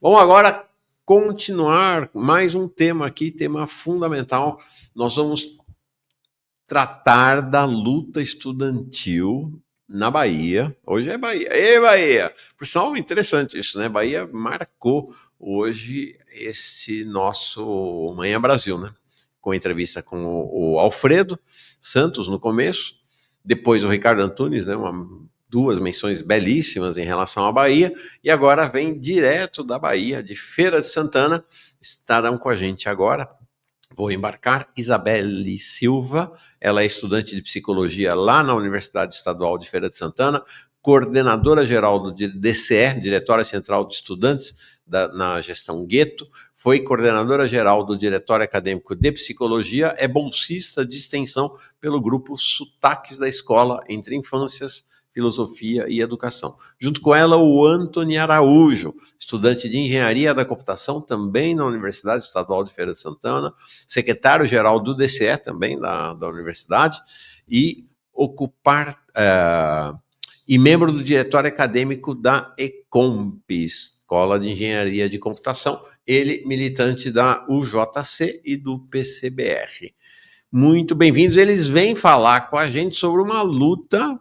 Vamos agora continuar mais um tema aqui, tema fundamental. Nós vamos tratar da luta estudantil na Bahia. Hoje é Bahia. Ei, Bahia! Por sinal, interessante isso, né? Bahia marcou hoje esse nosso Manhã Brasil, né? Com a entrevista com o Alfredo Santos no começo, depois o Ricardo Antunes, né? Duas menções belíssimas em relação à Bahia, e agora vem direto da Bahia, de Feira de Santana. Estarão com a gente agora. Vou embarcar Isabelle Silva, ela é estudante de psicologia lá na Universidade Estadual de Feira de Santana, coordenadora geral do DCE, Diretório Central de Estudantes, na gestão Gueto, foi coordenadora geral do Diretório Acadêmico de Psicologia, é bolsista de extensão pelo grupo Sotaques da Escola entre Infâncias, Filosofia e Educação. Junto com ela, o Antony Araújo, estudante de Engenharia da Computação, também na Universidade Estadual de Feira de Santana, secretário-geral do DCE, também da Universidade, e e membro do Diretório Acadêmico da ECOMP, Escola de Engenharia de Computação, ele militante da UJC e do PCBR. Muito bem-vindos, eles vêm falar com a gente sobre uma luta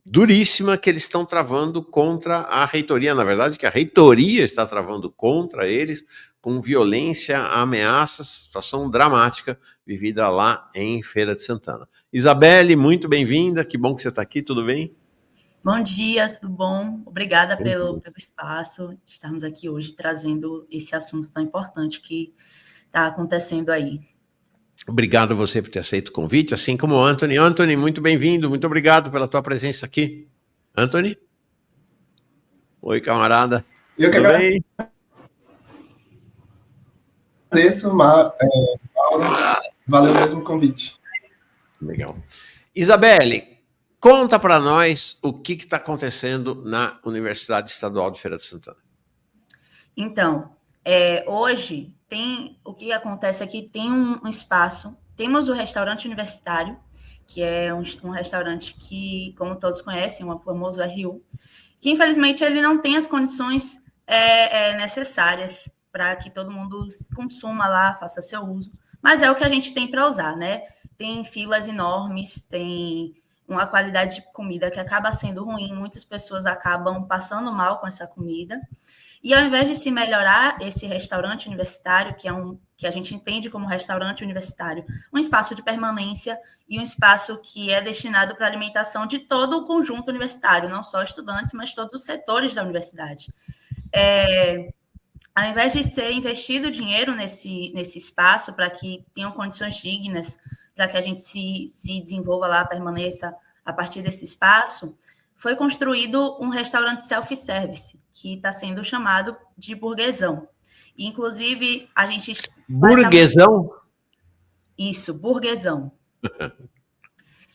duríssima que eles estão travando contra a reitoria, na verdade, que a reitoria está travando contra eles, com violência, ameaças, situação dramática vivida lá em Feira de Santana. Isabelle, muito bem-vinda, que bom que você está aqui, tudo bem? Bom dia, tudo bom? Obrigada pelo espaço de estarmos aqui hoje trazendo esse assunto tão importante que está acontecendo aí. Obrigado a você por ter aceito o convite, assim como o Antony. Antony, muito bem-vindo, muito obrigado pela tua presença aqui. Antony? Oi, camarada. Eu que agradeço, Mauro. Valeu mesmo o convite. Legal. Isabelle, conta para nós o que está acontecendo na Universidade Estadual de Feira de Santana. Então, hoje o que acontece aqui, tem um espaço, temos o restaurante universitário, que é um restaurante que, como todos conhecem, o famoso RU, que infelizmente ele não tem as condições necessárias para que todo mundo consuma lá, faça seu uso, mas é o que a gente tem para usar, né? Tem filas enormes, tem uma qualidade de comida que acaba sendo ruim, muitas pessoas acabam passando mal com essa comida. E ao invés de se melhorar esse restaurante universitário, que a gente entende como restaurante universitário, um espaço de permanência e um espaço que é destinado para a alimentação de todo o conjunto universitário, não só estudantes, mas todos os setores da universidade. Ao invés de ser investido dinheiro nesse espaço para que tenham condições dignas, para que a gente se desenvolva lá, permaneça a partir desse espaço, foi construído um restaurante self-service, que está sendo chamado de Burguesão. E, inclusive, a gente... Burguesão? Isso, Burguesão.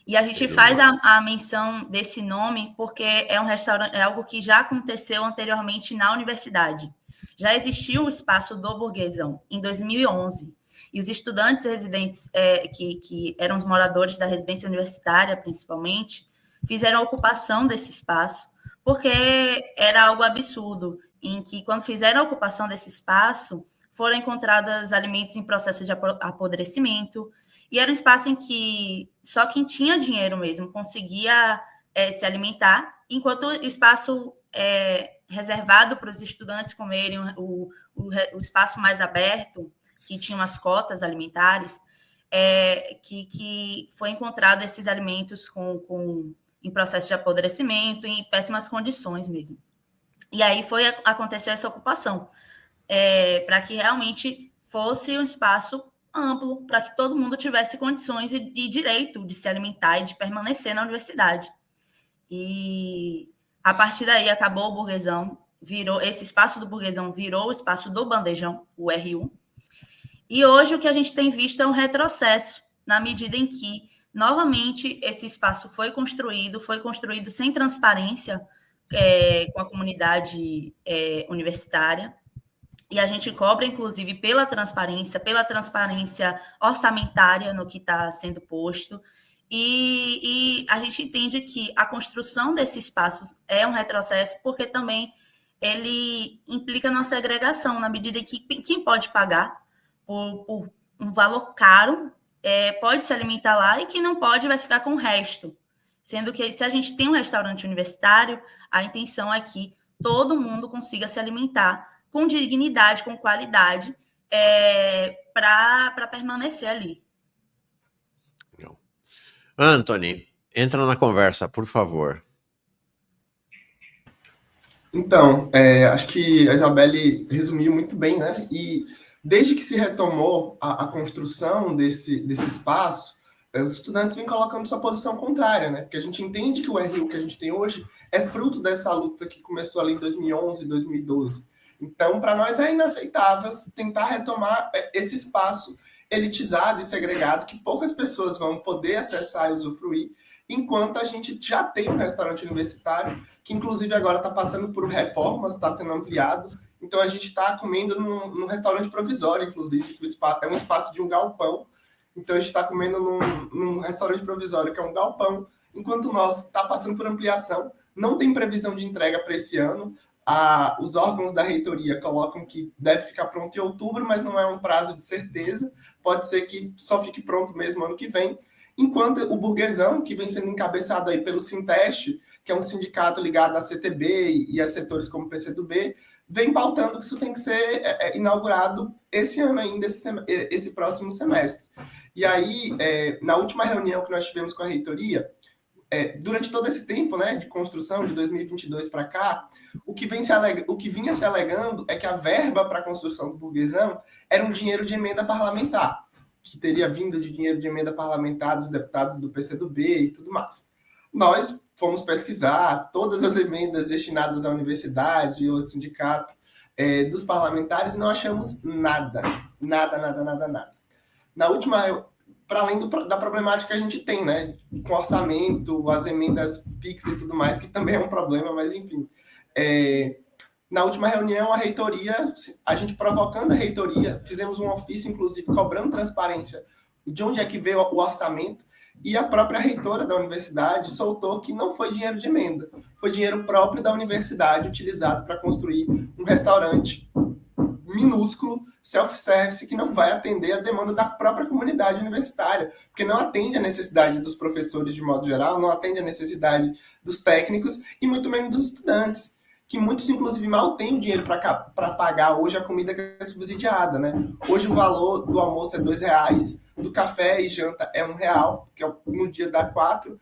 E a gente faz a menção desse nome porque é um restaurante, é algo que já aconteceu anteriormente na universidade. Já existiu o espaço do Burguesão em 2011. E os estudantes residentes, que eram os moradores da residência universitária, principalmente, fizeram a ocupação desse espaço, porque era algo absurdo, em que, quando fizeram a ocupação desse espaço, foram encontrados alimentos em processo de apodrecimento, e era um espaço em que só quem tinha dinheiro mesmo conseguia se alimentar, enquanto o espaço reservado para os estudantes comerem, o espaço mais aberto, que tinha umas cotas alimentares, que foi encontrado esses alimentos em processo de apodrecimento, em péssimas condições mesmo. E aí aconteceu essa ocupação, para que realmente fosse um espaço amplo, para que todo mundo tivesse condições e direito de se alimentar e de permanecer na universidade. E a partir daí acabou o Burguesão, esse espaço do Burguesão virou o espaço do Bandejão, o RU. E hoje o que a gente tem visto é um retrocesso, na medida em que, novamente, esse espaço foi construído sem transparência com a comunidade universitária, e a gente cobra, inclusive, pela transparência orçamentária no que está sendo posto, e a gente entende que a construção desses espaços é um retrocesso, porque também ele implica na segregação, na medida que quem pode pagar por um valor caro pode se alimentar lá e quem não pode vai ficar com o resto. Sendo que se a gente tem um restaurante universitário, a intenção é que todo mundo consiga se alimentar com dignidade, com qualidade, para permanecer ali. Legal. Anthony, entra na conversa, por favor. Então, acho que a Isabelle resumiu muito bem, né? E desde que se retomou a construção desse espaço, os estudantes vêm colocando sua posição contrária, né? Porque a gente entende que o RU que a gente tem hoje é fruto dessa luta que começou ali em 2011, 2012. Então, para nós é inaceitável tentar retomar esse espaço elitizado e segregado que poucas pessoas vão poder acessar e usufruir, enquanto a gente já tem um restaurante universitário, que inclusive agora está passando por reformas, está sendo ampliado. Então a gente está comendo num restaurante provisório, inclusive, que é um espaço de um galpão. Então a gente está comendo num restaurante provisório, que é um galpão, enquanto o nosso está passando por ampliação, não tem previsão de entrega para esse ano. Os órgãos da reitoria colocam que deve ficar pronto em outubro, mas não é um prazo de certeza. Pode ser que só fique pronto mesmo ano que vem. Enquanto o Burguesão, que vem sendo encabeçado aí pelo Sinteste, que é um sindicato ligado à CTB e a setores como o PCdoB, vem pautando que isso tem que ser inaugurado esse ano ainda, esse próximo semestre. E aí, na última reunião que nós tivemos com a reitoria, durante todo esse tempo, né, de construção, de 2022 para cá, o que vinha se alegando é que a verba para a construção do Burguesão era um dinheiro de emenda parlamentar, que teria vindo de dinheiro de emenda parlamentar dos deputados do PCdoB e tudo mais. Nós fomos pesquisar todas as emendas destinadas à universidade ou ao sindicato dos parlamentares e não achamos nada. Na última, para além da problemática que a gente tem, né, com orçamento, as emendas PIX e tudo mais, que também é um problema, mas enfim. Na última reunião, a reitoria, a gente provocando a reitoria, fizemos um ofício, inclusive, cobrando transparência de onde é que veio o orçamento, e a própria reitora da universidade soltou que não foi dinheiro de emenda, foi dinheiro próprio da universidade utilizado para construir um restaurante minúsculo, self-service, que não vai atender a demanda da própria comunidade universitária, porque não atende a necessidade dos professores de modo geral, não atende a necessidade dos técnicos e muito menos dos estudantes, que muitos, inclusive, mal têm o dinheiro para pagar hoje a comida que é subsidiada, né? Hoje o valor do almoço é R$2, do café e janta é R$1, que no dia dá 4,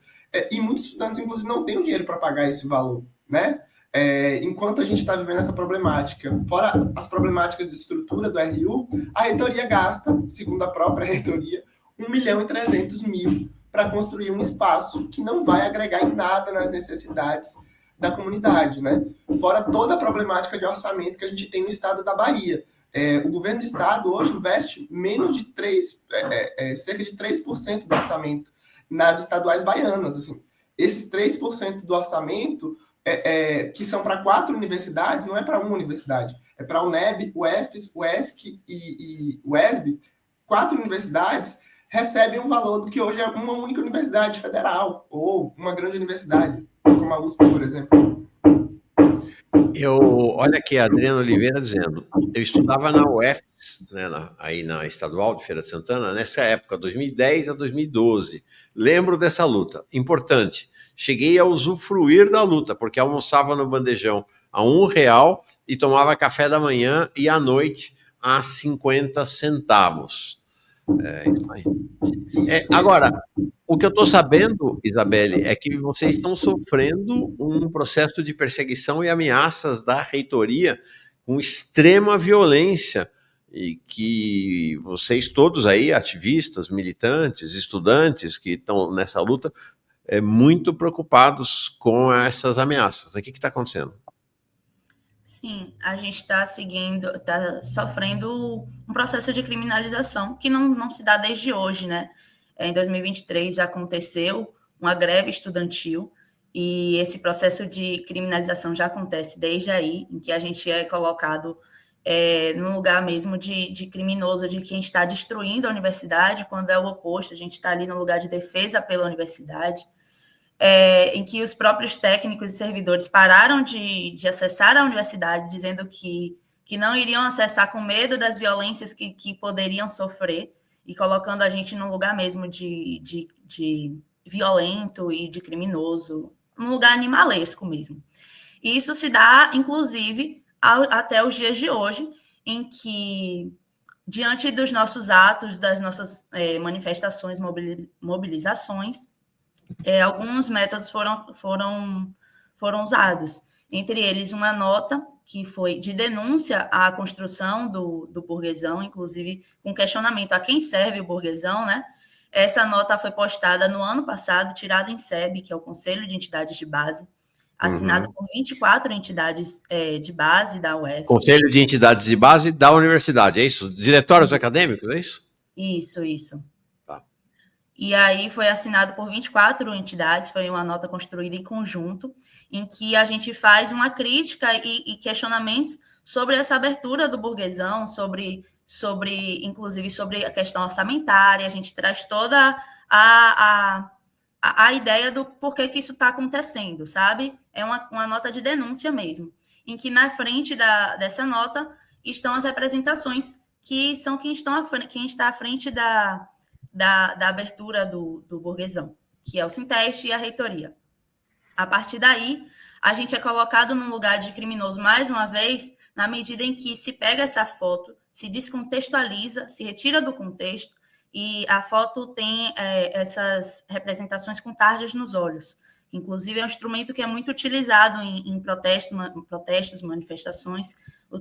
e muitos estudantes, inclusive, não têm o dinheiro para pagar esse valor, né? Enquanto a gente está vivendo essa problemática, fora as problemáticas de estrutura do RU, a reitoria gasta, segundo a própria reitoria, R$1.300.000 para construir um espaço que não vai agregar em nada nas necessidades da comunidade, né? Fora toda a problemática de orçamento que a gente tem no estado da Bahia. O governo do estado hoje investe menos de cerca de 3% do orçamento nas estaduais baianas. Assim. Esses 3% do orçamento, que são para 4 universidades, não é para uma universidade. É para a UNEB, o UFES, o ESC e o ESB. 4 universidades recebem um valor do que hoje é uma única universidade federal ou uma grande universidade, como a USP, por exemplo. Olha aqui, a Adriana Oliveira dizendo, eu estudava na UFES, né, aí na Estadual de Feira de Santana, nessa época, 2010 a 2012. Lembro dessa luta. Importante, cheguei a usufruir da luta, porque almoçava no bandejão a R$1 e tomava café da manhã e à noite a 50 centavos. Isso aí. Agora, o que eu estou sabendo, Isabelle, é que vocês estão sofrendo um processo de perseguição e ameaças da reitoria com extrema violência e que vocês todos aí, ativistas, militantes, estudantes que estão nessa luta, muito preocupados com essas ameaças. O que está acontecendo? Sim, a gente está sofrendo um processo de criminalização que não se dá desde hoje, né? Em 2023 já aconteceu uma greve estudantil e esse processo de criminalização já acontece desde aí, em que a gente é colocado num lugar mesmo de criminoso, de quem está destruindo a universidade, quando é o oposto, a gente está ali no lugar de defesa pela universidade. em que os próprios técnicos e servidores pararam de acessar a universidade, dizendo que não iriam acessar com medo das violências que poderiam sofrer, e colocando a gente num lugar mesmo de violento e de criminoso, um lugar animalesco mesmo. E isso se dá, inclusive, até os dias de hoje, em que, diante dos nossos atos, das nossas manifestações, mobilizações, alguns métodos foram usados. Entre eles, uma nota que foi de denúncia à construção do burguesão, inclusive com questionamento a quem serve o burguesão, né? Essa nota foi postada no ano passado, tirada em SEB, que é o Conselho de Entidades de Base, assinada por 24 entidades de base da UF. Conselho de Entidades de Base da universidade, é isso? Diretórios acadêmicos, é isso? Isso. Tá. E aí foi assinado por 24 entidades, foi uma nota construída em conjunto, em que a gente faz uma crítica e questionamentos sobre essa abertura do burguesão, inclusive sobre a questão orçamentária. A gente traz toda a ideia do porquê que isso está acontecendo, sabe? É uma nota de denúncia mesmo, em que na frente dessa nota estão as representações, que são quem está à frente da abertura do burguesão, que é o Sinteste e a reitoria. A partir daí, a gente é colocado num lugar de criminoso mais uma vez, na medida em que se pega essa foto, se descontextualiza, se retira do contexto, e a foto tem essas representações com tarjas nos olhos. Inclusive, é um instrumento que é muito utilizado em protestos, manifestações.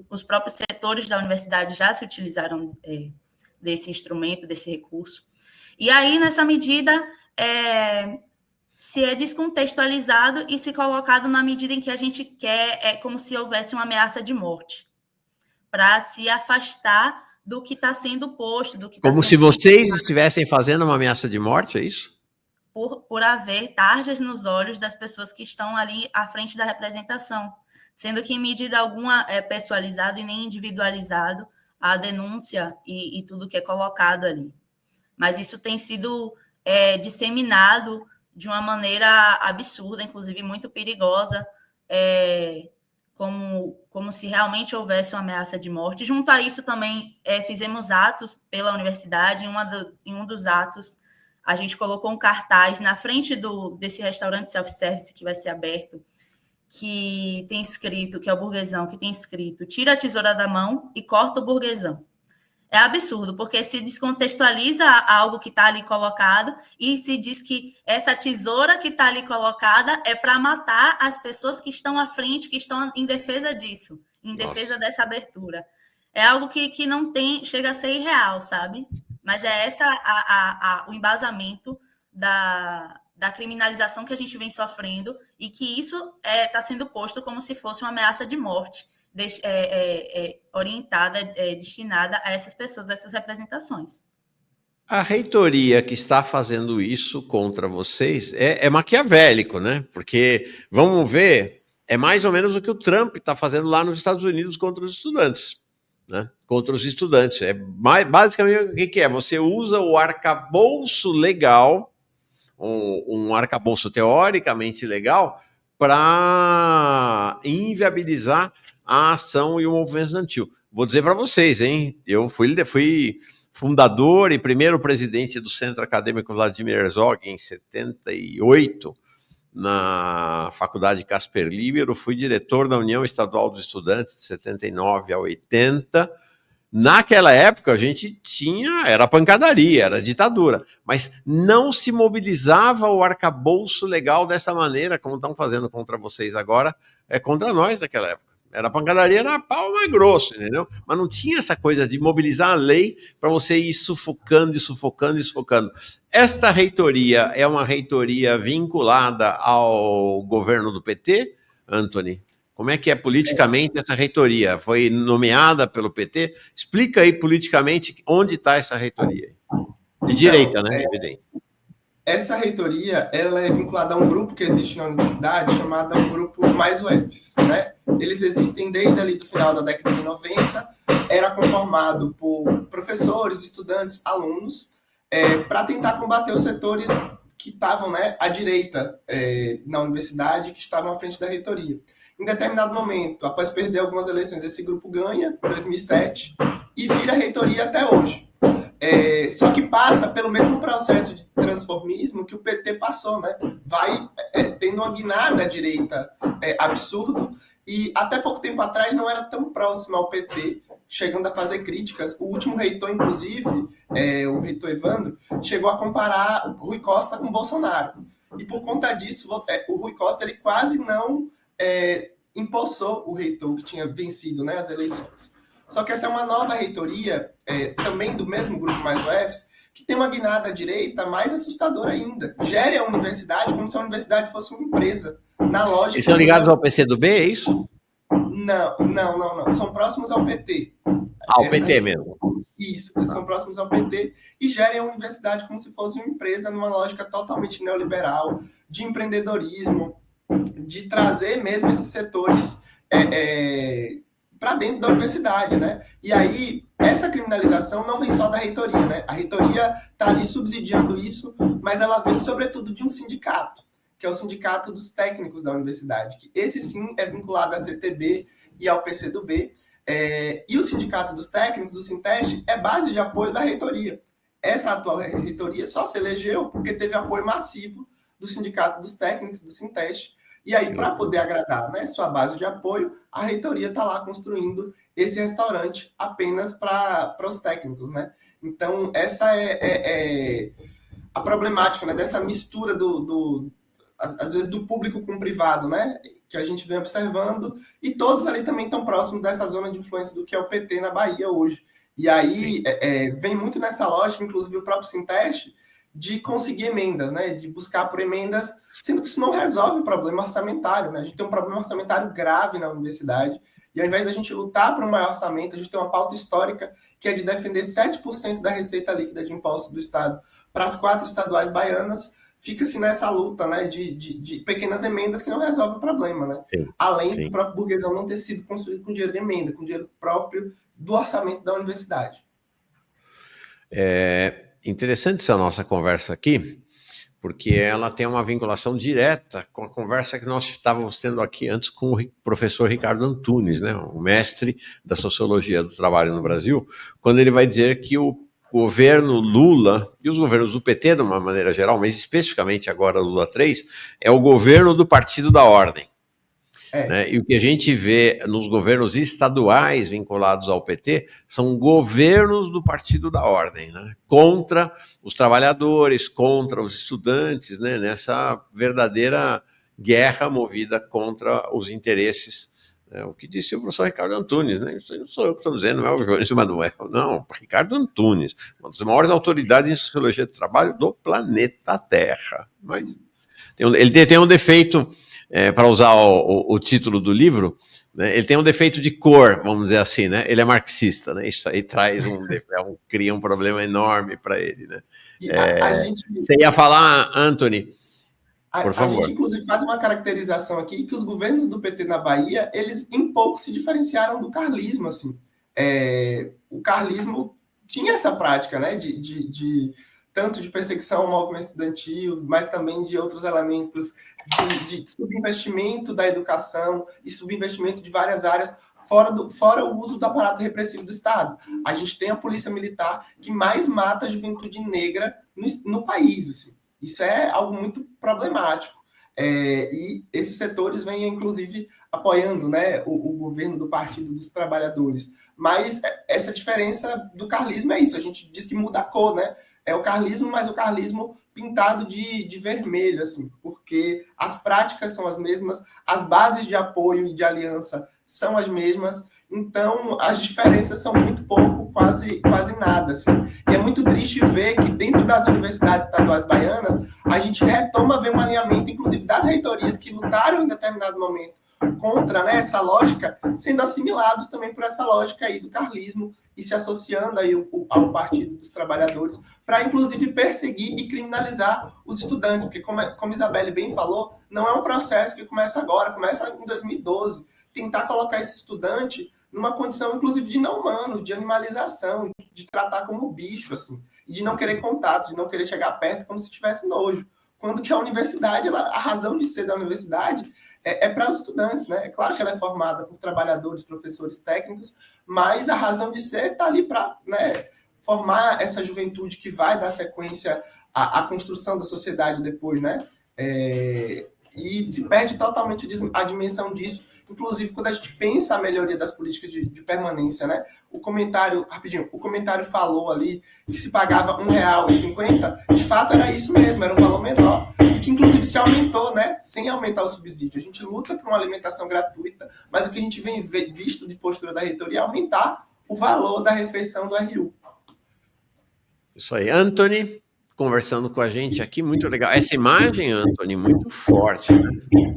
Os próprios setores da universidade já se utilizaram desse instrumento, desse recurso. E aí, nessa medida, se é descontextualizado e se colocado na medida em que a gente quer, é como se houvesse uma ameaça de morte, para se afastar do que está sendo posto. Como se vocês estivessem fazendo uma ameaça de morte, é isso? Por haver tarjas nos olhos das pessoas que estão ali à frente da representação, sendo que em medida alguma é pessoalizado e nem individualizado a denúncia e tudo que é colocado ali. Mas isso tem sido disseminado de uma maneira absurda, inclusive muito perigosa, como se realmente houvesse uma ameaça de morte. Junto a isso também fizemos atos pela universidade. Em um dos atos, a gente colocou um cartaz na frente desse restaurante self-service que vai ser aberto, que tem escrito, que é o burguesão, que tem escrito: tira a tesoura da mão e corta o burguesão. É absurdo, porque se descontextualiza algo que está ali colocado e se diz que essa tesoura que está ali colocada é para matar as pessoas que estão à frente, que estão em defesa disso, em defesa dessa abertura. É algo que não tem, chega a ser irreal, sabe? Mas é o embasamento da criminalização que a gente vem sofrendo, e que isso está sendo posto como se fosse uma ameaça de morte, orientada, destinada a essas pessoas, a essas representações. A reitoria que está fazendo isso contra vocês é maquiavélico, né? Porque, vamos ver, é mais ou menos o que o Trump está fazendo lá nos Estados Unidos contra os estudantes. Né? Contra os estudantes. Basicamente, o que é? Você usa o arcabouço legal, um arcabouço teoricamente legal, para inviabilizar a ação e o movimento estudantil. Vou dizer para vocês, hein? Eu fui fundador e primeiro presidente do Centro Acadêmico Vladimir Herzog em 78, na Faculdade Casper Libero. Fui diretor da União Estadual dos Estudantes de 79 a 80. Naquela época, a gente era pancadaria, era ditadura, mas não se mobilizava o arcabouço legal dessa maneira, como estão fazendo contra vocês agora, contra nós naquela época. Era pancadaria, era pau mais grosso, entendeu? Mas não tinha essa coisa de mobilizar a lei para você ir sufocando e sufocando e sufocando. Esta reitoria é uma reitoria vinculada ao governo do PT, Anthony? Como é que é politicamente essa reitoria? Foi nomeada pelo PT? Explica aí politicamente onde está essa reitoria. De direita, né? Evidente. Essa reitoria, ela é vinculada a um grupo que existe na universidade, chamado Grupo Mais UFs, né? Eles existem desde ali do final da década de 90, era conformado por professores, estudantes, alunos, para tentar combater os setores que estavam, né, à direita na universidade, que estavam à frente da reitoria. Em determinado momento, após perder algumas eleições, esse grupo ganha, em 2007, e vira reitoria até hoje. Só que passa pelo mesmo processo de transformismo que o PT passou, né? Vai tendo uma guinada à direita absurdo, e até pouco tempo atrás não era tão próximo ao PT, chegando a fazer críticas. O último reitor, inclusive, o reitor Evandro, chegou a comparar o Rui Costa com Bolsonaro. E por conta disso, o Rui Costa ele quase não empossou o reitor que tinha vencido, né, as eleições. Só que essa é uma nova reitoria, também do mesmo grupo mais UFs, que tem uma guinada à direita mais assustadora ainda. Gere a universidade como se a universidade fosse uma empresa. Na lógica. Eles são ligados ao PCdoB, é isso? Não. São próximos ao PT. Ao PT mesmo. Isso, eles são próximos ao PT e gerem a universidade como se fosse uma empresa numa lógica totalmente neoliberal, de empreendedorismo, de trazer mesmo esses setores para dentro da universidade, né? E aí, essa criminalização não vem só da reitoria, né? A reitoria está ali subsidiando isso, mas ela vem sobretudo de um sindicato, que é o Sindicato dos Técnicos da Universidade, que esse sim é vinculado à CTB e ao PCdoB, e o Sindicato dos Técnicos, o Sinteste, é base de apoio da reitoria. Essa atual reitoria só se elegeu porque teve apoio massivo do Sindicato dos Técnicos, do Sinteste, e aí, para poder agradar, né, sua base de apoio, a reitoria está lá construindo esse restaurante apenas para os técnicos, né? Então, essa é a problemática, né, dessa mistura às vezes do público com o privado, né, que a gente vem observando, e todos ali também estão próximos dessa zona de influência do que é o PT na Bahia hoje. E aí vem muito nessa lógica, inclusive o próprio Sinteste, de conseguir emendas, né, de buscar por emendas, sendo que isso não resolve o problema orçamentário, né? A gente tem um problema orçamentário grave na universidade, e ao invés da gente lutar por um maior orçamento, a gente tem uma pauta histórica que é de defender 7% da receita líquida de imposto do Estado para as 4 estaduais baianas. Fica-se nessa luta, né, de pequenas emendas que não resolve o problema, né? Sim, além do próprio burguesão não ter sido construído com dinheiro de emenda, com dinheiro próprio do orçamento da universidade. Interessante essa nossa conversa aqui, porque ela tem uma vinculação direta com a conversa que nós estávamos tendo aqui antes com o professor Ricardo Antunes, né, o mestre da Sociologia do Trabalho no Brasil, quando ele vai dizer que o governo Lula e os governos do PT, de uma maneira geral, mas especificamente agora Lula 3, é o governo do Partido da Ordem. Né? E o que a gente vê nos governos estaduais vinculados ao PT são governos do Partido da Ordem, né? Contra os trabalhadores, contra os estudantes, né? Nessa verdadeira guerra movida contra os interesses. O que disse o professor Ricardo Antunes, né? Isso não sou eu que estou dizendo, não é o Jones Manuel, não, Ricardo Antunes, uma das maiores autoridades em sociologia do trabalho do planeta Terra. Mas ele tem um defeito, para usar o título do livro, né? Ele tem um defeito de cor, vamos dizer assim, né? Ele é marxista, né? Isso aí traz cria um problema enorme para ele, né? Você ia falar, Anthony? Por favor. A gente, inclusive, faz uma caracterização aqui que os governos do PT na Bahia, eles em pouco se diferenciaram do carlismo, assim. O carlismo tinha essa prática, né, tanto de perseguição ao movimento estudantil, mas também de outros elementos de subinvestimento da educação e subinvestimento de várias áreas, fora o uso do aparato repressivo do Estado. A gente tem a polícia militar que mais mata a juventude negra no país, assim. Isso é algo muito problemático. E esses setores vêm, inclusive, apoiando, né, o governo do Partido dos Trabalhadores. Mas essa diferença do carlismo é isso. A gente diz que muda a cor, né? É o carlismo, mas o carlismo pintado de vermelho, assim, porque as práticas são as mesmas, as bases de apoio e de aliança são as mesmas. Então, as diferenças são muito pouco, quase nada. Assim. E é muito triste ver que dentro das universidades estaduais baianas, a gente retoma ver um alinhamento, inclusive das reitorias que lutaram em determinado momento contra, né, essa lógica, sendo assimilados também por essa lógica aí do carlismo e se associando aí ao Partido dos Trabalhadores para, inclusive, perseguir e criminalizar os estudantes, porque, como Isabelle bem falou, não é um processo que começa agora, começa em 2012, tentar colocar esse estudante numa condição, inclusive, de não humano, de animalização, de tratar como bicho, assim, e de não querer contato, de não querer chegar perto como se tivesse nojo. quando que a universidade, a razão de ser da universidade é para os estudantes, né? É claro que ela é formada por trabalhadores, professores, técnicos, mas a razão de ser está ali para, né, formar essa juventude que vai dar sequência à construção da sociedade depois, né? E se perde totalmente a dimensão disso, inclusive quando a gente pensa a melhoria das políticas de permanência, né? O comentário falou ali que se pagava R$1,50, de fato era isso mesmo, era um valor menor, e que inclusive se aumentou, né? Sem aumentar o subsídio. A gente luta por uma alimentação gratuita, mas o que a gente vem visto de postura da reitoria é aumentar o valor da refeição do RU. Isso aí. Anthony, conversando com a gente aqui, muito legal. Essa imagem, Anthony, muito forte, né?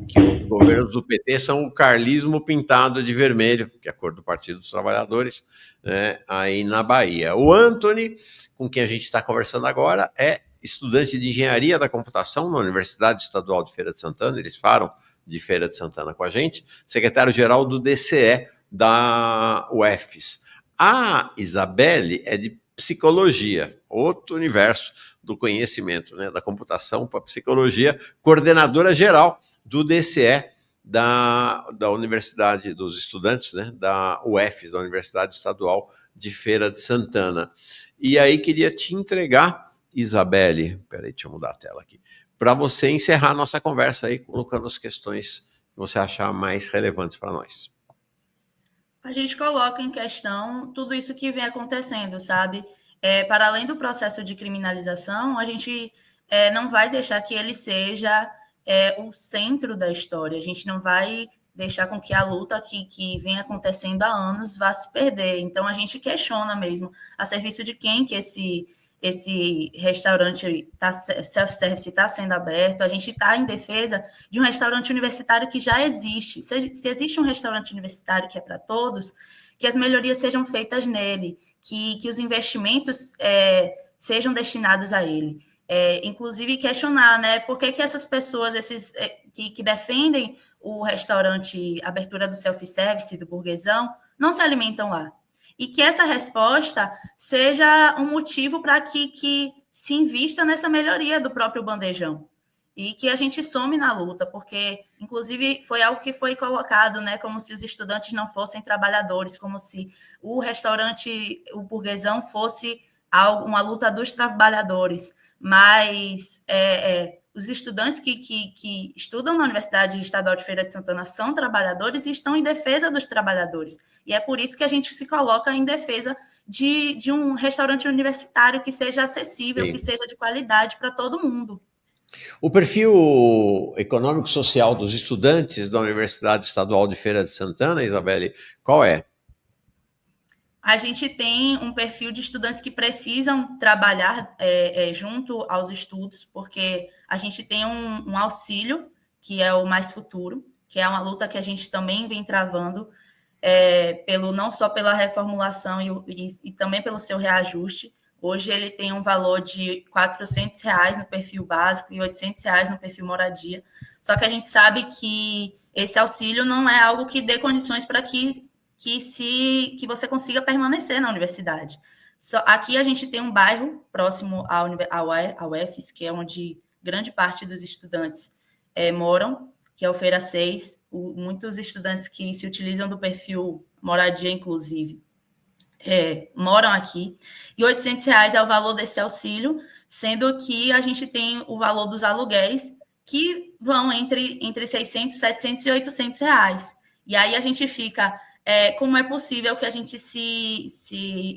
Que os governos do PT são o carlismo pintado de vermelho, que é a cor do Partido dos Trabalhadores, né, aí na Bahia. O Anthony, com quem a gente está conversando agora, é estudante de Engenharia da Computação na Universidade Estadual de Feira de Santana, eles falam de Feira de Santana com a gente, secretário-geral do DCE da UFES. A Isabelle é de Psicologia, outro universo do conhecimento, né, da computação para psicologia, coordenadora geral do DCE da Universidade dos Estudantes, né, da UFES, da Universidade Estadual de Feira de Santana. E aí queria te entregar, Isabelle, peraí, deixa eu mudar a tela aqui, para você encerrar a nossa conversa aí, colocando as questões que você achar mais relevantes para nós. A gente coloca em questão tudo isso que vem acontecendo, sabe? Para além do processo de criminalização, a gente não vai deixar que ele seja o centro da história. A gente não vai deixar com que a luta que vem acontecendo há anos vá se perder. Então, a gente questiona mesmo a serviço de quem que esse restaurante self-service está sendo aberto. A gente está em defesa de um restaurante universitário que já existe. Se existe um restaurante universitário que é para todos, que as melhorias sejam feitas nele, que os investimentos sejam destinados a ele. Inclusive questionar, né, por que essas pessoas que defendem o restaurante, a abertura do self-service, do burguesão, não se alimentam lá. E que essa resposta seja um motivo para que se invista nessa melhoria do próprio bandejão. E que a gente some na luta, porque, inclusive, foi algo que foi colocado, né, como se os estudantes não fossem trabalhadores, como se o restaurante, o burguesão, fosse uma luta dos trabalhadores. Mas os estudantes que estudam na Universidade Estadual de Feira de Santana são trabalhadores e estão em defesa dos trabalhadores. E é por isso que a gente se coloca em defesa de um restaurante universitário que seja acessível, Sim. Que seja de qualidade para todo mundo. O perfil econômico-social dos estudantes da Universidade Estadual de Feira de Santana, Isabelle, qual é? A gente tem um perfil de estudantes que precisam trabalhar junto aos estudos, porque a gente tem um auxílio, que é o Mais Futuro, que é uma luta que a gente também vem travando, não só pela reformulação e também pelo seu reajuste. Hoje ele tem um valor de R$400 no perfil básico e R$800 no perfil moradia. Só que a gente sabe que esse auxílio não é algo que dê condições para que você consiga permanecer na universidade. Aqui a gente tem um bairro próximo à UFES, que é onde grande parte dos estudantes moram, que é o Feira 6. Muitos estudantes que se utilizam do perfil moradia, inclusive, moram aqui. E R$800 é o valor desse auxílio, sendo que a gente tem o valor dos aluguéis, que vão entre R$600, R$700 e R$800. E aí a gente fica... como é possível que a gente se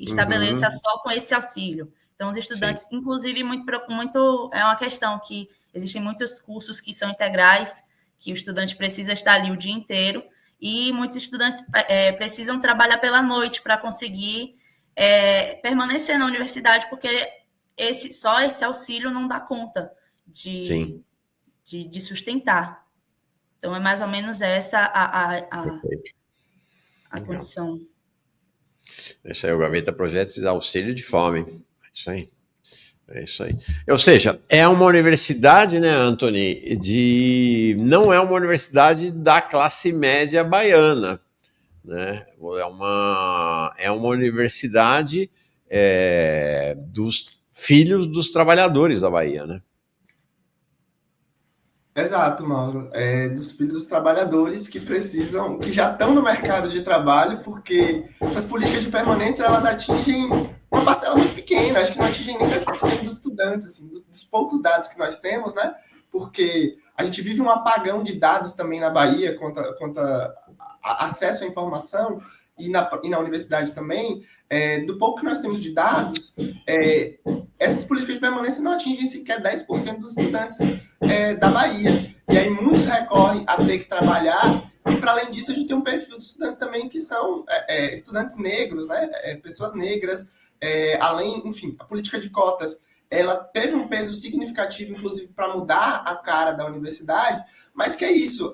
estabeleça só com esse auxílio? Então, os estudantes, Sim. Inclusive, muito é uma questão que existem muitos cursos que são integrais, que o estudante precisa estar ali o dia inteiro, e muitos estudantes precisam trabalhar pela noite para conseguir permanecer na universidade, porque só esse auxílio não dá conta de sustentar. Então, é mais ou menos essa a condição. Isso aí, o Gaveta Projetos de Auxílio de Fome. É isso aí. Ou seja, é uma universidade, né, Anthony, não é uma universidade da classe média baiana, né? É uma universidade dos filhos dos trabalhadores da Bahia, né? Exato, Mauro. Dos filhos dos trabalhadores que precisam, que já estão no mercado de trabalho, porque essas políticas de permanência, elas atingem uma parcela muito pequena, acho que não atingem nem 10% dos estudantes, assim, dos poucos dados que nós temos, né? Porque a gente vive um apagão de dados também na Bahia quanto a acesso à informação e na universidade também. Do pouco que nós temos de dados, essas políticas de permanência não atingem sequer 10% dos estudantes da Bahia. E aí muitos recorrem a ter que trabalhar, e para além disso a gente tem um perfil de estudantes também que são estudantes negros, né? Pessoas negras, além, enfim, a política de cotas, ela teve um peso significativo, inclusive, para mudar a cara da universidade, mas que é isso,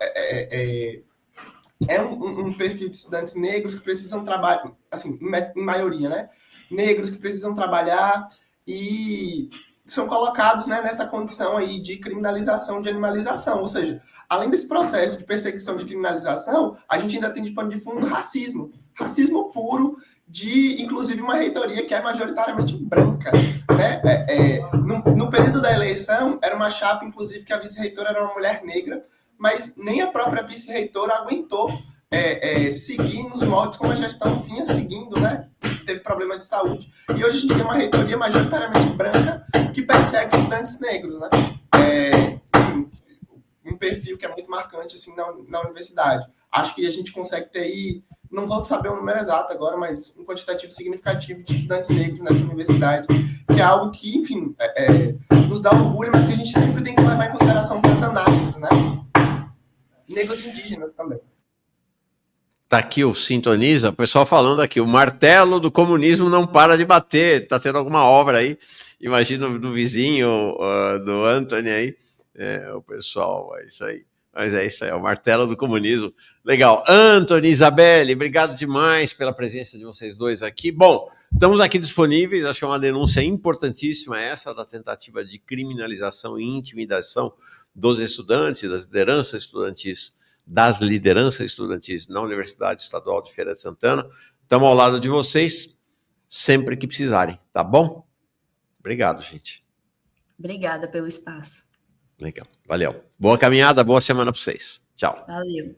um perfil de estudantes negros que precisam trabalhar, assim, em maioria, né? Negros que precisam trabalhar e são colocados, né, nessa condição aí de criminalização, de animalização. Ou seja, além desse processo de perseguição, de criminalização, a gente ainda tem de pano de fundo racismo. Racismo puro, de, inclusive, uma reitoria que é majoritariamente branca. Né? No período da eleição, era uma chapa, inclusive, que a vice-reitora era uma mulher negra, mas nem a própria vice-reitora aguentou seguir nos moldes como a gestão vinha seguindo, né? Teve problemas de saúde. E hoje a gente tem uma reitoria majoritariamente branca que persegue estudantes negros, né? Assim, um perfil que é muito marcante assim, na universidade. Acho que a gente consegue ter aí, não vou saber o número exato agora, mas um quantitativo significativo de estudantes negros nessa universidade, que é algo que, enfim, nos dá orgulho, mas que a gente sempre tem que levar em consideração para as análises, né? Negros indígenas também. Tá aqui o Sintoniza, o pessoal falando aqui, o martelo do comunismo não para de bater, tá tendo alguma obra aí, imagino do vizinho, do Anthony aí, o pessoal, é isso aí. Mas é isso aí, é o martelo do comunismo. Legal. Anthony, Isabelle, obrigado demais pela presença de vocês dois aqui. Bom, estamos aqui disponíveis, acho que é uma denúncia importantíssima essa da tentativa de criminalização e intimidação dos estudantes, das lideranças estudantis na Universidade Estadual de Feira de Santana. Estamos ao lado de vocês sempre que precisarem, tá bom? Obrigado, gente. Obrigada pelo espaço. Legal, valeu. Boa caminhada, boa semana para vocês. Tchau. Valeu.